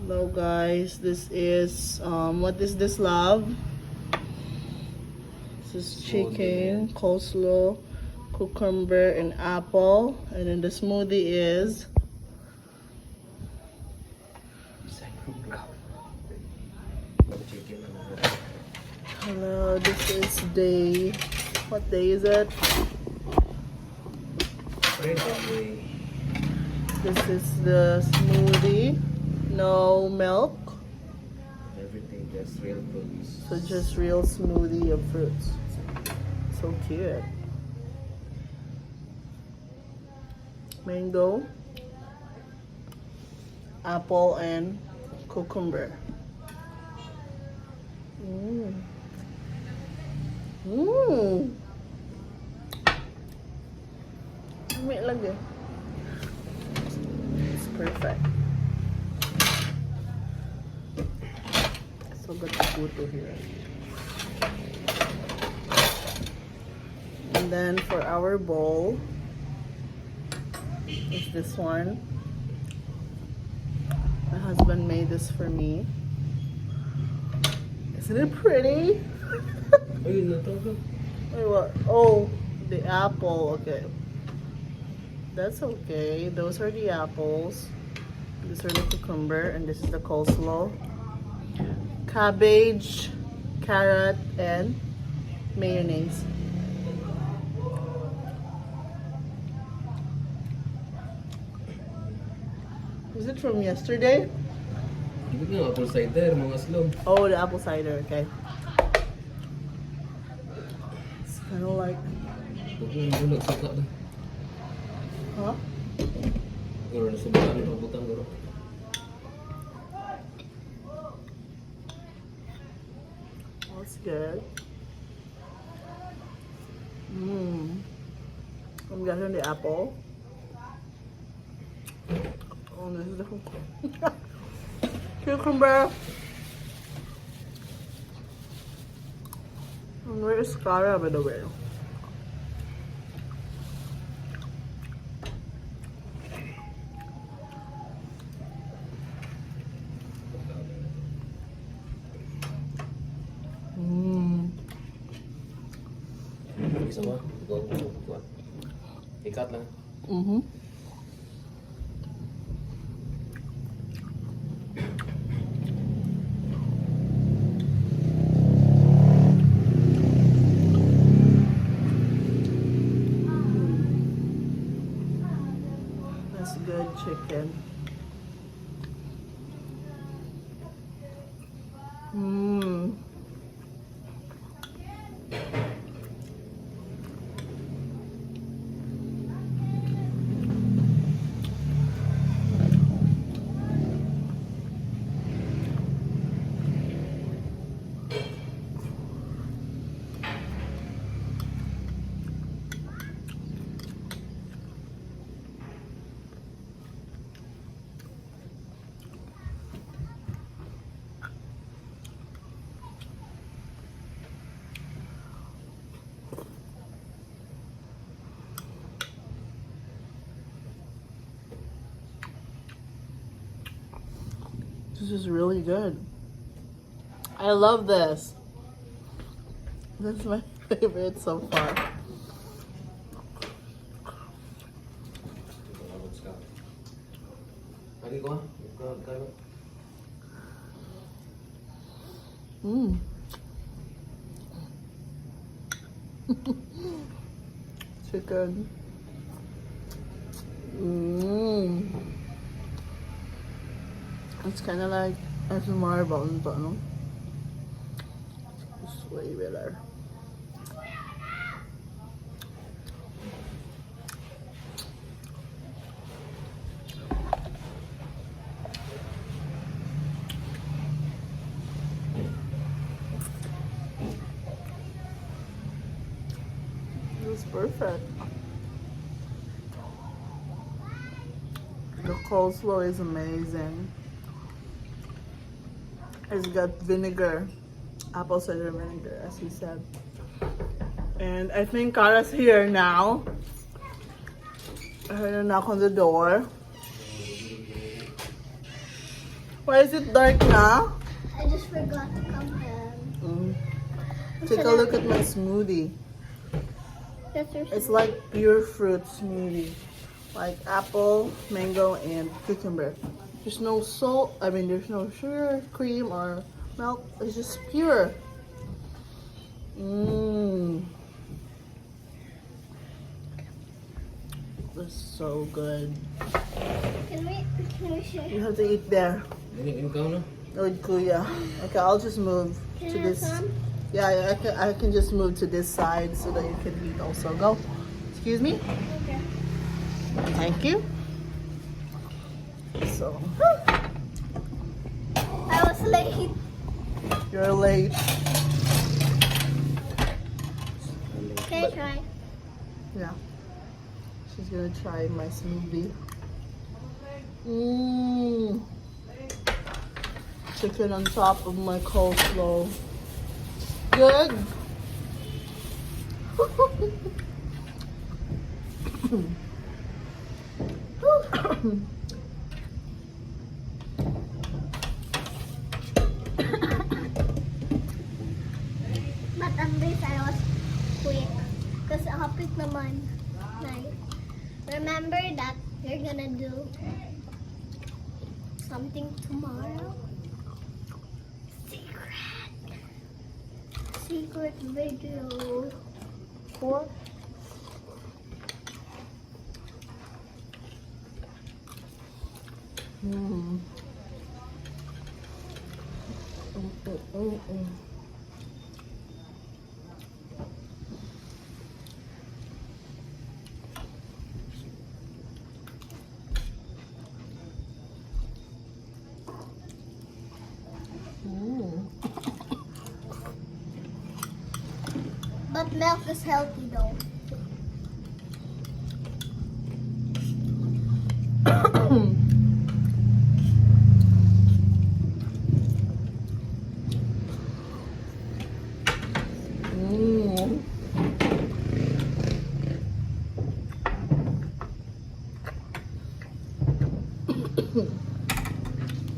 Hello guys, this is what is this, love? This is chicken, coleslaw, cucumber, and apple. And then the smoothie is hello, this is day, what day is it? This is the smoothie, no milk. Everything just real produce. So just real smoothie of fruits. So cute. Mango, apple, and cucumber. Mmm. Mmm. Wait lang din. It's perfect. So good to put here. And then for our bowl is this one. My husband made this for me. Isn't it pretty? Wait, what? Oh, the apple. Okay. That's okay. Those are the apples. These are the cucumber, and this is the coleslaw. Cabbage, carrot, and mayonnaise. Is it from yesterday? Hindi ko apple cider, mga slog. Oh, the apple cider. Okay. It's kind of like. Bulog suka na. Huh? Garo na subukan ng butang garo. That's good. Mmm. I'm getting the apple. Oh, this is the cucumber. And where is Cara, by the way? Isa ba? Ikaw. Ikat lang. Mm-hmm. That's good chicken. Mmm. This is really good. I love this. This is my favorite so far. Mmm. Chicken. Mmm. It's kind of like ASMR about no? It's way better. It's perfect. The coleslaw is amazing. It's got vinegar, apple cider vinegar, as he said. And I think Cara's here now. I heard a knock on the door. Why is it dark now? I just forgot to come home. Take a look at my smoothie. That's your It's like pure fruit smoothie. Like apple, mango, and cucumber. There's no salt, there's no sugar, cream, or milk. It's just pure. Mmm. That's so good. Can we share? You have to eat there. Ini kau na? With Kuya. Okay, I'll just move Can to I this. have some? Yeah, I can just move to this side so that you can eat also. Go. Excuse me. Okay. Thank you. So, I was late. you're late. Can I try? Yeah. She's gonna try my smoothie. Mmm. Chicken on top of my coleslaw. Good. But on this I was quick. Because hapit naman. Like, remember that you're gonna do something tomorrow? Secret video. Four. Mm. But milk is healthy though.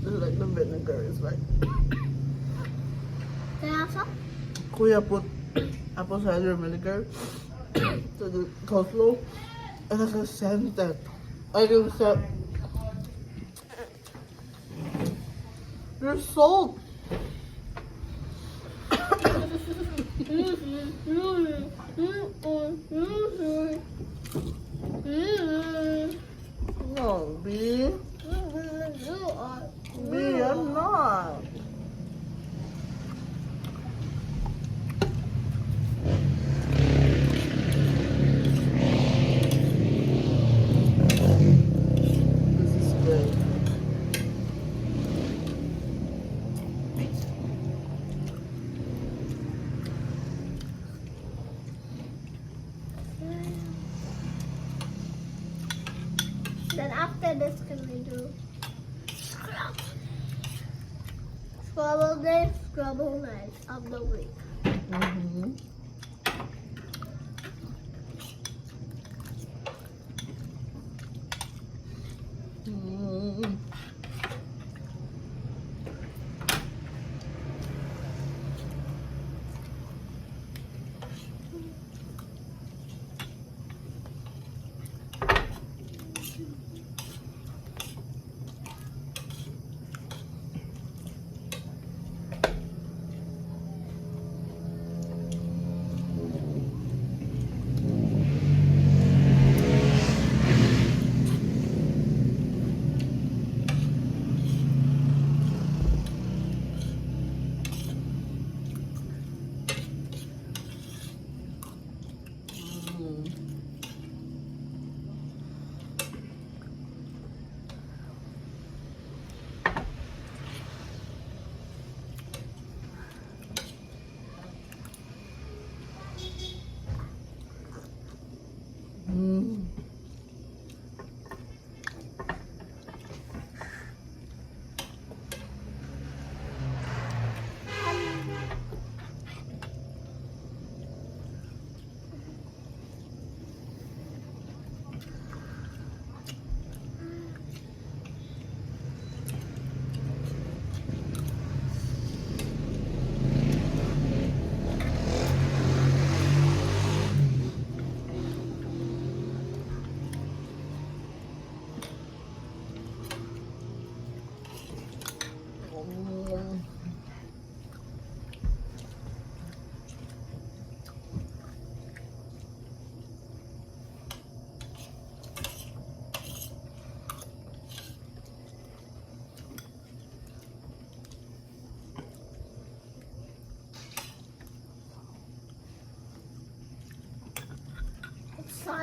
This is like the vinegar is like. Can I have some? Kuya put apple cider vinegar to the coleslaw, and I can sense that. I can sense. There's salt. No, B. B, I'm not. This is great. Then after this, can we do Scrabble day, Scrabble night of the week? Mm-hmm. Mm.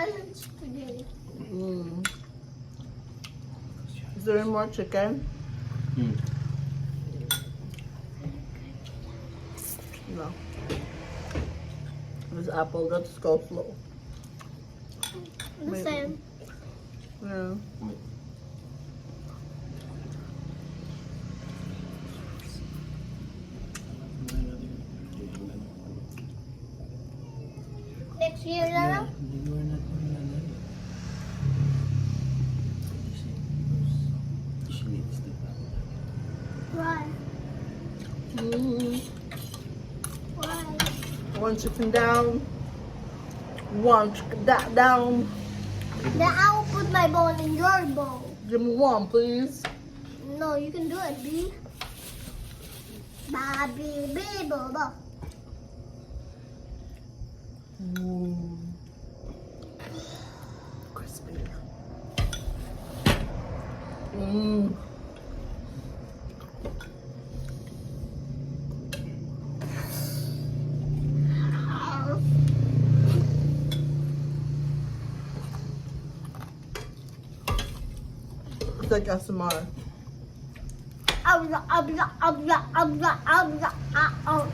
my lunch today. Mm. Is there any more chicken? Hmm. No. This apple, let's go slow. The Maybe. same. Yeah. Next year na lang. Why? Mm. Why? One chicken down. One chicken down. Then I will put my bone in your bowl. Give me one, please. No, you can do it, B. Bobby, B, Bobo. Ooh. Crispy. Mmm. It's like ASMR. Abla, abla, abla, abla, abla, ah,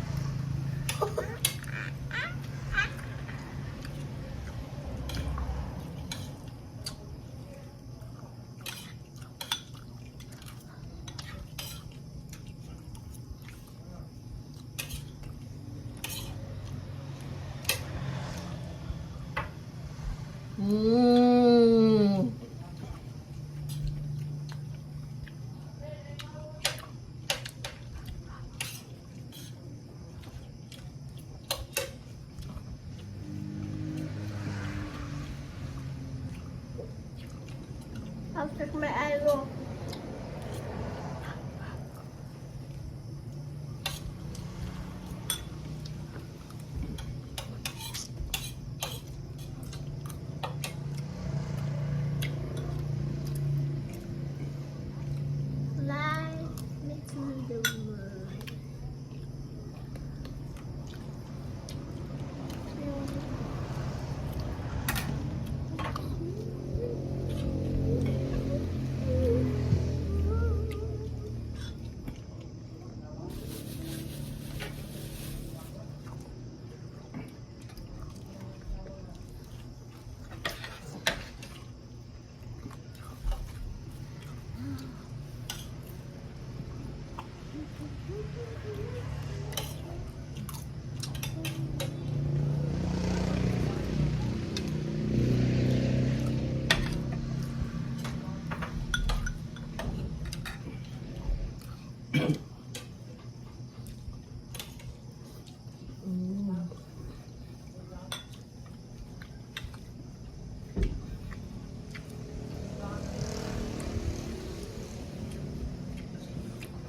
Mmm. I'll take my eyes off. Fly me to the moon.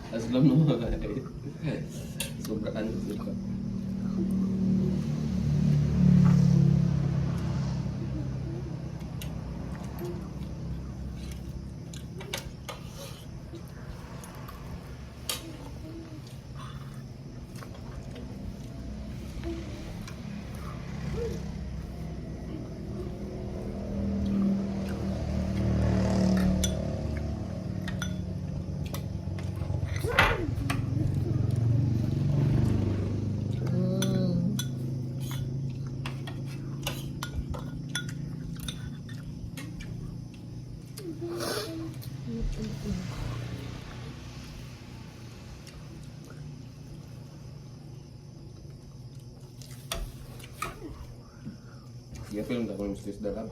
Aslam naman. Sobraan sila. Ya film tak boleh mesti sedap.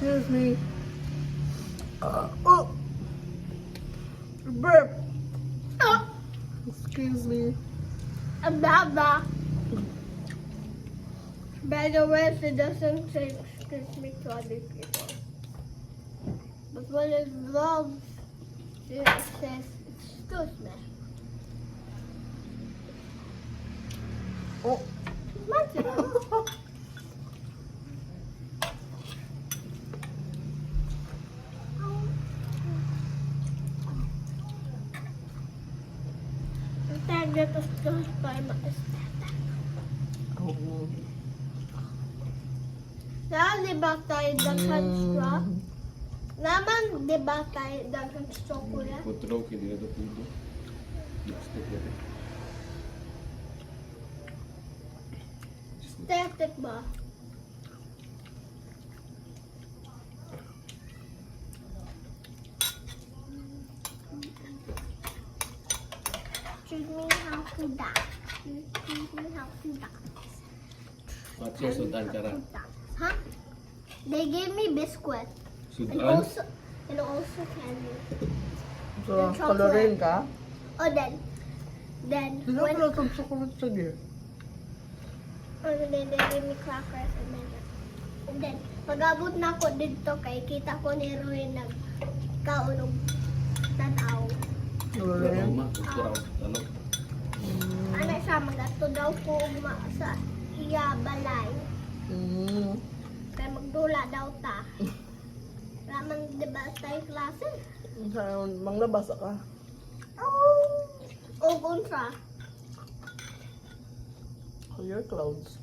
Excuse me. Oh, burp. Ang baba. By the way, she doesn't say excuse me to other people. But when it vlogs, she says excuse me. Oh. Imagine. Taglit us just by my aesthetic. Oh. Kaya di ba tayo daghang straw? Naman di ba tayo daghang straw kuya? Putraw, hindi na ito puto. Lipstick na ito. Aesthetic ba? Teach me how to dance. Teach me how to dance. What's your sudan ka ra? Huh? They gave me biscuit and Sudan? also candy. So, Yung chocolate. colorin ka? Oh, then Di na when pala itong chocolate sige. then they gave me crackers and then pag-abot na ako dito kay kita ko ni Roy nagkaunog tanaw. Colorin? Luma, putraw. Ano? Ano siya, magato daw ko sa iya balay. Mm. Kaya magdula daw ta. Raman, di ba tayo klase? Saan, manglabas ka? O kunsa. Clear clouds.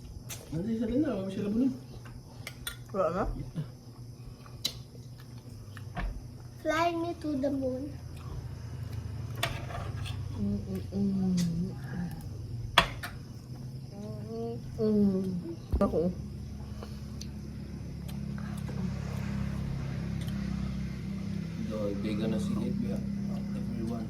Ano sa rin na? Wala sila bulong. Wala na? Fly me to the moon. Ako. Dahil vegan na sinit biya. Everyone.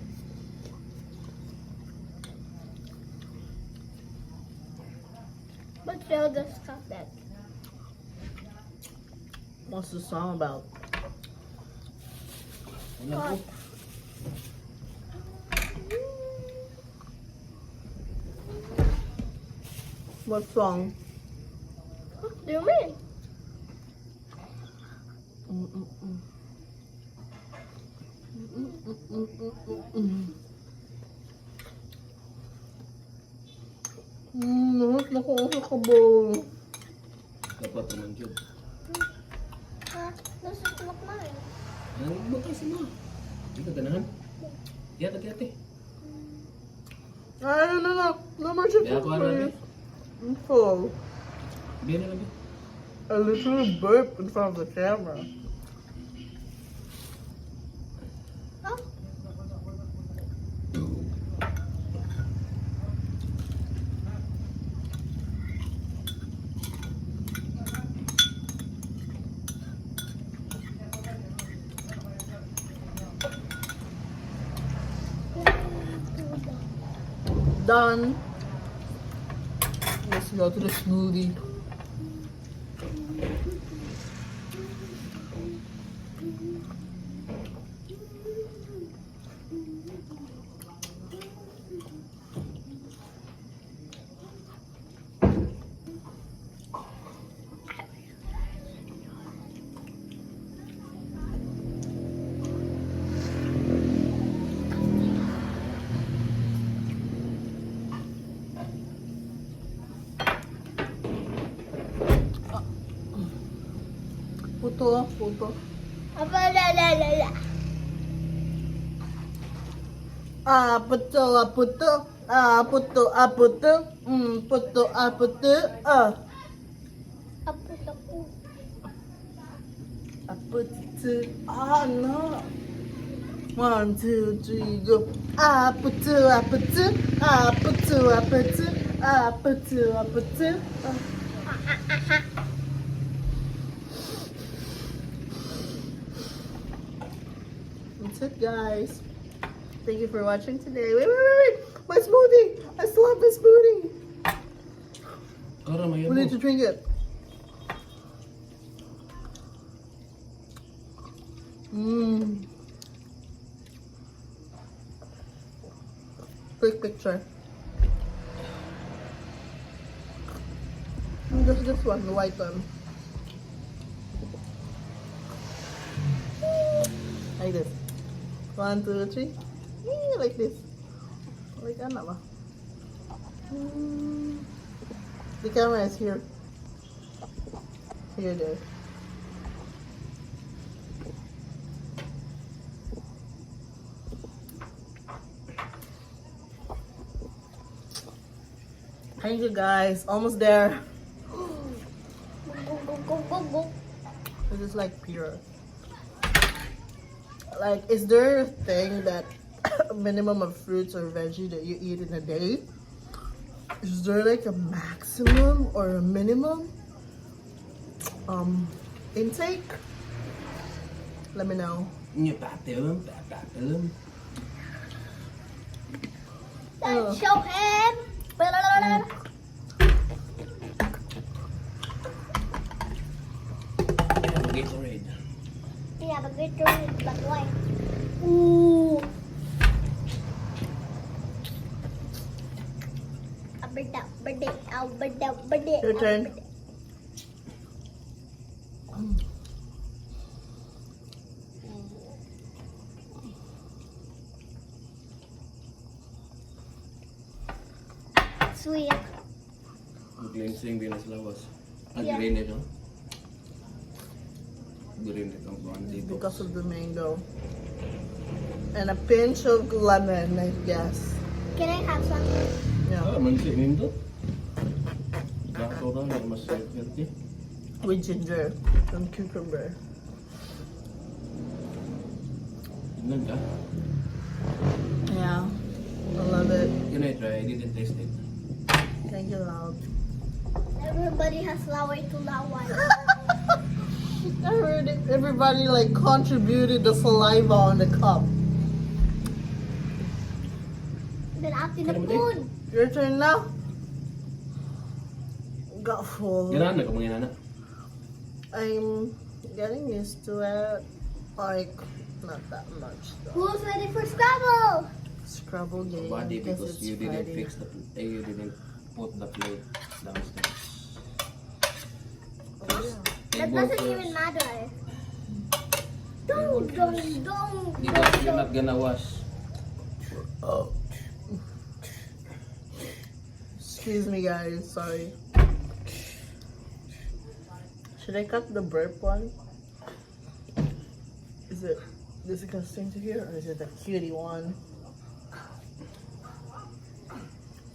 But they'll discuss that. What's the song about? Wala ko. What song? What do you mean? Naku, ang kabol. Dapat naman yun. Nasa tulak na rin. Ano ba kayo sa mga? Hindi ka ganahan? Yata, yate. Ay, no. Number 6, Kaya ako ano please. I'm full. Biyan na lang biya. I literally burped in front of the camera. Oh, Done. Let's go to the smoothie. Puto. apa la. Puto. Puto. Puto. Apa taku? Puto. No. 1, 2, 3, go. Puto. That's it, guys. Thank you for watching today. Wait. My smoothie. I still have this smoothie. Kara, may We need to drink it. Quick picture. Just this one, the white one. Like this. 1, 2, 3. Like this. Like ano ba? The camera is here. Here, there. Thank you guys. Almost there. This is like pure. Like, is there a thing that a minimum of fruits or veggie that you eat in a day? Is there like a maximum or a minimum intake? Let me know. Như bạc tiểu lắm. Show him. Gatorade. Yeah, but Gatorade, but why? Ooh. Your turn. Sweet. Mag-cleansing din sa lawas. Yeah. Green ito. Green ito ang buwan dito. Because of the mango. And a pinch of lemon, I guess. Can I have some? Yeah. Mansinin to. Gato daw na mas healthy. With ginger and cucumber. Tignan ka. Yeah. I love it. Can I try? I didn't taste it. Thank you, love. Everybody has laway to laway. I heard it. Everybody like contributed the saliva on the cup. Then after the Can I food. Your turn now. Got full. Ganahan na ka mga inana. I'm getting used to it. Like, not that much though. Who's ready for Scrabble? Scrabble game. Body because because it's you didn't Friday. fix the you didn't put the plate downstairs. Oh, yeah. That doesn't even matter. Don't. Because you're not gonna wash. Oh. Excuse me, guys. Sorry. Should I cut the burp one? Is it disgusting to hear, or is it a cutie one?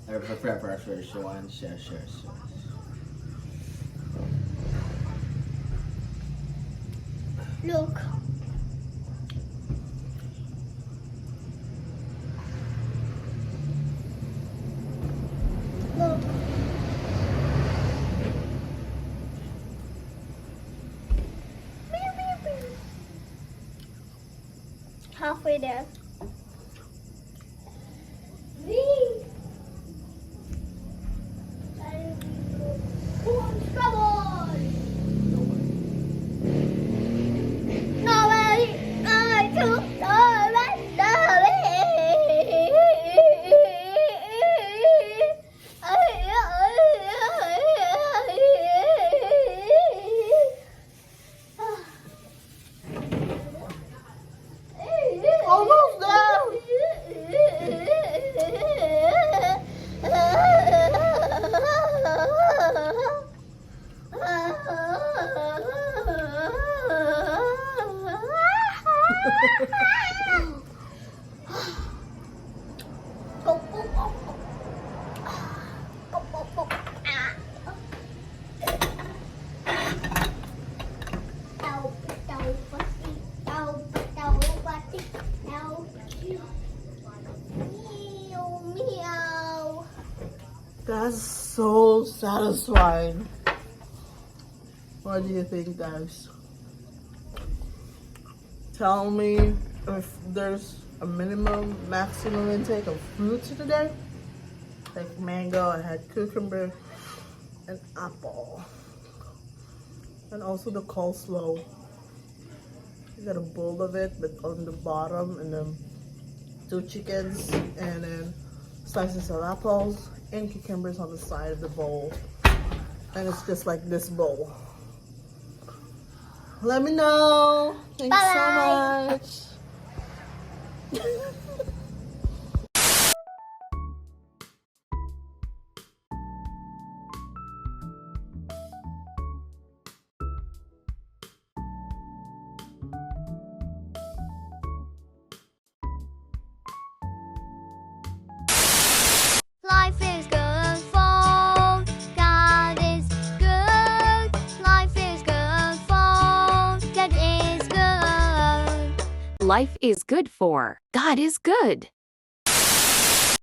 I prefer one. Share. Look. Look. Halfway there. Almost there. That's so satisfying. What do you think, guys? Tell me if there's a minimum, maximum intake of fruits today. Like mango, I had cucumber and apple. And also the coleslaw. You got a bowl of it, but on the bottom, and then 2 chickens, and then slices of apples and cucumbers on the side of the bowl. And it's just like this bowl. Let me know. Thanks so Bye. much. Life is good for God is good. Life is good for God is good. Life is good for God is good.